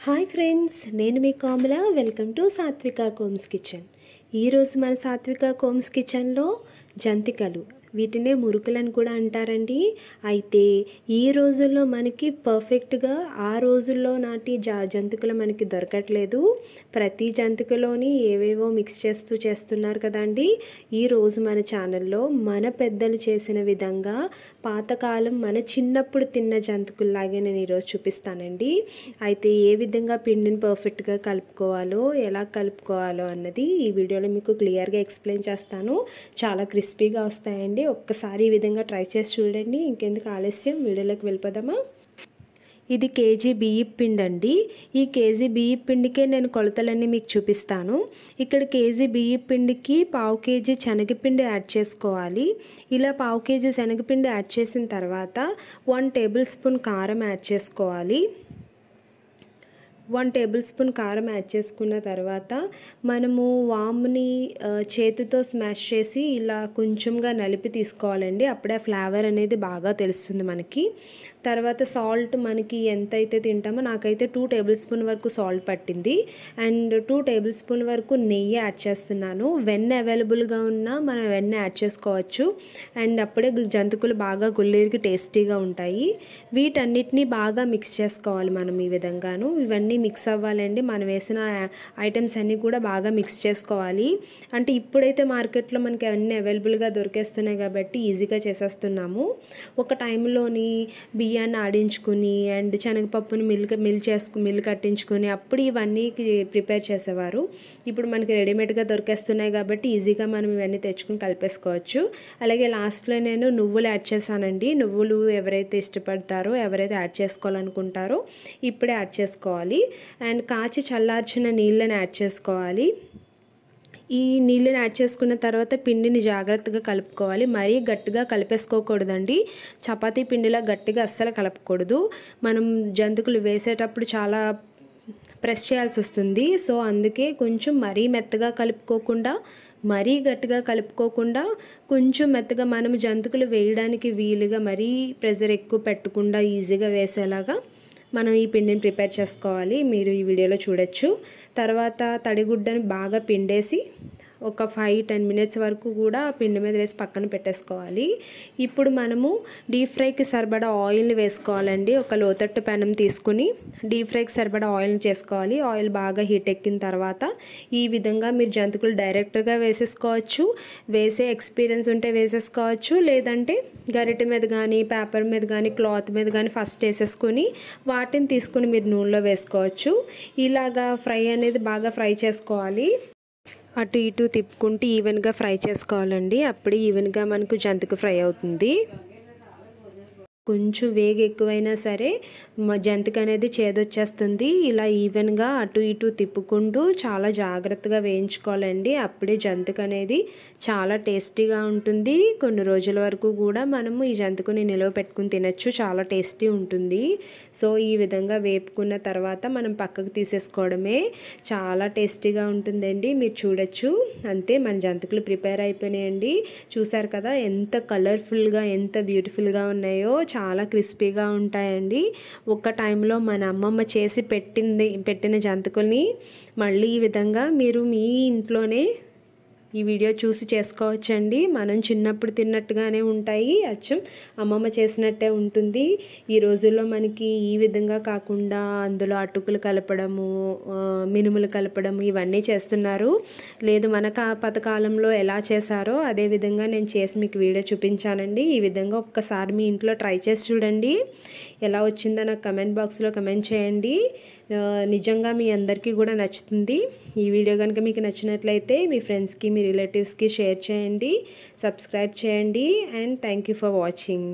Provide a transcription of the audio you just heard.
Hi friends, నేను మీ కోమల. Welcome to సాత్విక combs kitchen. ఈరోజు మన సాత్విక కోమ్స్ కిచెన్లో జంతికలు, వీటినే మురుకులని కూడా అంటారండి. అయితే ఈ రోజుల్లో మనకి పర్ఫెక్ట్గా ఆ రోజుల్లో నాటి జంతికలు మనకి దొరకట్లేదు. ప్రతి జంతికలోని ఏవేవో మిక్స్ చేస్తున్నారు కదండి. ఈరోజు మన ఛానల్లో మన పెద్దలు చేసిన విధంగా పాతకాలం మన చిన్నప్పుడు తిన్న జంతికల్లాగే నేను ఈరోజు చూపిస్తానండి. అయితే ఏ విధంగా పిండిని పర్ఫెక్ట్గా కలుపుకోవాలో, ఎలా కలుపుకోవాలో అన్నది ఈ వీడియోలో మీకు క్లియర్గా ఎక్స్ప్లెయిన్ చేస్తాను. చాలా క్రిస్పీగా వస్తాయండి. ఒక్కసారి ఈ విధంగా ట్రై చేసి చూడండి. ఇంకెందుకు ఆలస్యం, వీడియోలోకి వెళ్ళిపోదామా. ఇది కేజీ బియ్యం పిండి అండి. ఈ కేజీ బియ్యం పిండికే నేను కొలతలన్నీ మీకు చూపిస్తాను. ఇక్కడ కేజీ బియ్యం పిండికి పావు కేజీ శనగపిండి యాడ్ చేసుకోవాలి. ఇలా పావు కేజీ శనగపిండి యాడ్ చేసిన తర్వాత 1 టేబుల్ స్పూన్ కారం యాడ్ చేసుకోవాలి. 1 టేబుల్ స్పూన్ కారం యాడ్ చేసుకున్న తర్వాత మనము వాముని చేతితో స్మాష్ చేసి ఇలా కొంచెంగా నలిపి తీసుకోవాలండి. అప్పుడే ఫ్లేవర్ అనేది బాగా తెలుస్తుంది మనకి. తర్వాత సాల్ట్ మనకి ఎంతైతే తింటామో, నాకైతే 2 టేబుల్ స్పూన్ వరకు సాల్ట్ పట్టింది. అండ్ 2 టేబుల్ స్పూన్ వరకు నెయ్యి యాడ్ చేస్తున్నాను. వెన్న అవైలబుల్గా ఉన్నా మనం వెన్న యాడ్ చేసుకోవచ్చు. అండ్ అప్పుడే జంతికలు బాగా గుల్లేరికి టేస్టీగా ఉంటాయి. వీటన్నిటిని బాగా మిక్స్ చేసుకోవాలి మనం ఈ విధంగాను. ఇవన్నీ మిక్స్ అవ్వాలండి. మనం వేసిన ఐటమ్స్ అన్నీ కూడా బాగా మిక్స్ చేసుకోవాలి. అంటే ఇప్పుడైతే మార్కెట్లో మనకి అవన్నీ అవైలబుల్గా దొరికేస్తున్నాయి కాబట్టి ఈజీగా చేసేస్తున్నాము. ఒక టైంలోని బియ్యాన్ని ఆడించుకుని అండ్ శనగపప్పుని మిల్ కట్టించుకొని అప్పుడు ఇవన్నీ ప్రిపేర్ చేసేవారు. ఇప్పుడు మనకి రెడీమేడ్గా దొరికేస్తున్నాయి కాబట్టి ఈజీగా మనం ఇవన్నీ తెచ్చుకుని కలిపేసుకోవచ్చు. అలాగే లాస్ట్లో నేను నువ్వులు యాడ్ చేశానండి. నువ్వులు ఎవరైతే ఇష్టపడతారో, ఎవరైతే యాడ్ చేసుకోవాలనుకుంటారో ఇప్పుడే యాడ్ చేసుకోవాలి. అండ్ కాచి చల్లార్చిన నీళ్ళని యాడ్ చేసుకోవాలి. ఈ నీళ్ళని యాడ్ చేసుకున్న తర్వాత పిండిని జాగ్రత్తగా కలుపుకోవాలి. మరీ గట్టిగా కలిపేసుకోకూడదండి. చపాతీ పిండిలా గట్టిగా అస్సలు కలపకూడదు. మనం జంతికలు వేసేటప్పుడు చాలా ప్రెస్ చేయాల్సి వస్తుంది. సో అందుకే కొంచెం మరీ మెత్తగా కలుపుకోకుండా, మరీ గట్టిగా కలుపుకోకుండా, కొంచెం మెత్తగా మనం జంతికలు వేయడానికి వీలుగా, మరీ ప్రెజర్ ఎక్కువ పెట్టకుండా ఈజీగా వేసేలాగా మనం ఈ పిండిని ప్రిపేర్ చేసుకోవాలి. మీరు ఈ వీడియోలో చూడొచ్చు. తర్వాత తడిగుడ్డని బాగా పిండేసి ఒక 5-10 మినిట్స్ వరకు కూడా పిండి మీద వేసి పక్కన పెట్టేసుకోవాలి. ఇప్పుడు మనము డీప్ ఫ్రైకి సరిపడా ఆయిల్ని వేసుకోవాలండి. ఒక లోతట్టు పెనం తీసుకుని డీప్ ఫ్రైకి సరిపడా ఆయిల్ని చేసుకోవాలి. ఆయిల్ బాగా హీట్ ఎక్కిన తర్వాత ఈ విధంగా మీరు జంతికలు డైరెక్ట్గా వేసేసుకోవచ్చు. వేసే ఎక్స్పీరియన్స్ ఉంటే వేసేసుకోవచ్చు. లేదంటే గరిటె మీద కానీ, పేపర్ మీద కానీ, క్లాత్ మీద కానీ ఫస్ట్ వేసేసుకొని వాటిని తీసుకుని మీరు నూనెలో వేసుకోవచ్చు. ఇలాగా ఫ్రై అనేది బాగా ఫ్రై చేసుకోవాలి. అటు ఇటు తిప్పుకుంటూ ఈవెన్గా ఫ్రై చేసుకోవాలండి. అప్పుడు ఈవెన్గా మనకు జంతిక ఫ్రై అవుతుంది. కొంచెం వేగి ఎక్కువైనా సరే జంతిక అనేది చేదొచ్చేస్తుంది. ఇలా ఈవెన్గా అటు ఇటు తిప్పుకుంటూ చాలా జాగ్రత్తగా వేయించుకోవాలండి. అప్పుడే జంతిక అనేది చాలా టేస్టీగా ఉంటుంది. కొన్ని రోజుల వరకు కూడా మనము ఈ జంతికని నిలవ పెట్టుకుని తినచ్చు. చాలా టేస్టీ ఉంటుంది. సో ఈ విధంగా వేపుకున్న తర్వాత మనం పక్కకు తీసేసుకోవడమే. చాలా టేస్టీగా ఉంటుందండి. మీరు చూడొచ్చు. అంతే, మన జంతికలు ప్రిపేర్ అయిపోయినాయండి. చూసారు కదా ఎంత కలర్ఫుల్గా, ఎంత బ్యూటిఫుల్గా ఉన్నాయో. చాలా క్రిస్పీగా ఉంటాయండి. ఒక టైంలో మన అమ్మమ్మ చేసి పెట్టిన జంతికల్ని మళ్ళీ ఈ విధంగా మీరు మీ ఇంట్లోనే ఈ వీడియో చూసి చేసుకోవచ్చండి. మనం చిన్నప్పుడు తిన్నట్టుగానే ఉంటాయి. అచ్చం అమ్మమ్మ చేసినట్టే ఉంటుంది. ఈ రోజుల్లో మనకి ఈ విధంగా కాకుండా అందులో అటుకులు కలపడము, మినుములు కలపడము ఇవన్నీ చేస్తున్నారు. లేదు, మన పాతకాలంలో ఎలా చేశారో అదే విధంగా నేను చేసి మీకు వీడియో చూపించానండి. ఈ విధంగా ఒక్కసారి మీ ఇంట్లో ట్రై చేసి చూడండి. ఎలా వచ్చిందో నాకు కమెంట్ బాక్స్లో కమెంట్ చేయండి. నిజంగా మీ అందరికీ కూడా నచ్చుతుంది. ఈ వీడియో కనుక మీకు నచ్చినట్లయితే మీ ఫ్రెండ్స్కి, మీ రిలేటివ్స్కి షేర్ చేయండి, సబ్స్క్రైబ్ చేయండి. And thank you for watching.